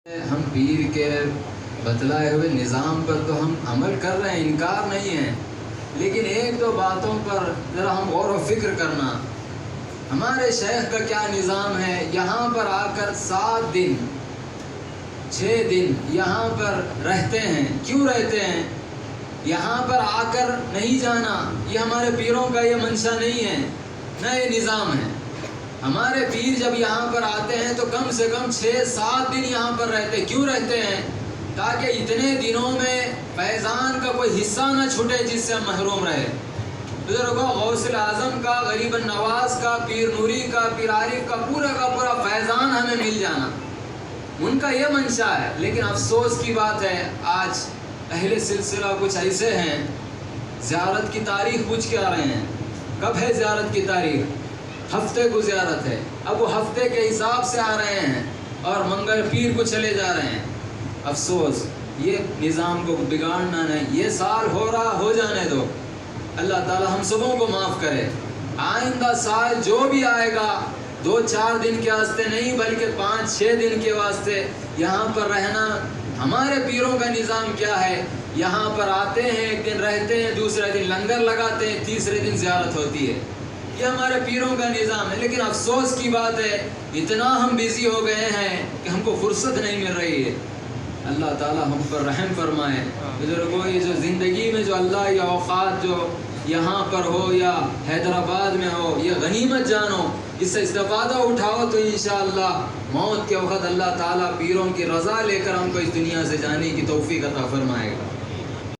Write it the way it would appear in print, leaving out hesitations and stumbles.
ہم پیر کے بتلائے ہوئے نظام پر تو ہم عمل کر رہے ہیں، انکار نہیں ہے، لیکن ایک دو باتوں پر ذرا ہم غور و فکر کرنا۔ ہمارے شیخ کا کیا نظام ہے؟ یہاں پر آ کر 7 دن 6 دن یہاں پر رہتے ہیں۔ کیوں رہتے ہیں؟ یہاں پر آ کر نہیں جانا، یہ ہمارے پیروں کا یہ منشا نہیں ہے، نہ یہ نظام ہے۔ ہمارے پیر جب یہاں پر آتے ہیں تو کم سے کم 6-7 دن یہاں پر رہتے۔ کیوں رہتے ہیں؟ تاکہ اتنے دنوں میں فیضان کا کوئی حصہ نہ چھوٹے جس سے ہم محروم رہے۔ بزرگوں، غوث اعظم کا، غریب النواز کا، پیر نوری کا، پیر عارف کا پورا فیضان ہمیں مل جانا، ان کا یہ منشا ہے۔ لیکن افسوس کی بات ہے آج اہل سلسلہ کچھ ایسے ہیں، زیارت کی تاریخ پوچھ کے آ رہے ہیں۔ کب ہے زیارت کی تاریخ؟ ہفتے کو زیارت ہے۔ اب وہ ہفتے کے حساب سے آ رہے ہیں اور منگل پیر کو چلے جا رہے ہیں۔ افسوس، یہ نظام کو بگاڑنا نہیں، یہ سال ہو رہا ہو جانے دو، اللہ تعالی ہم سبوں کو معاف کرے۔ آئندہ سال جو بھی آئے گا 2-4 دن کے واسطے نہیں بلکہ 5-6 دن کے واسطے یہاں پر رہنا۔ ہمارے پیروں کا نظام کیا ہے؟ یہاں پر آتے ہیں، ایک دن رہتے ہیں، دوسرے دن لنگر لگاتے ہیں، تیسرے دن زیارت ہوتی ہے۔ یہ ہمارے پیروں کا نظام ہے۔ لیکن افسوس کی بات ہے اتنا ہم بزی ہو گئے ہیں کہ ہم کو فرصت نہیں مل رہی ہے۔ اللہ تعالی ہم پر رحم فرمائے۔ بزرگوں، یہ جو زندگی میں جو اللہ یہ اوقات جو یہاں پر ہو یا حیدرآباد میں ہو، یہ غنیمت جانو، اس سے استفادہ اٹھاؤ تو انشاءاللہ موت کے وقت اللہ تعالیٰ پیروں کی رضا لے کر ہم کو اس دنیا سے جانے کی توفیق عطا فرمائے گا۔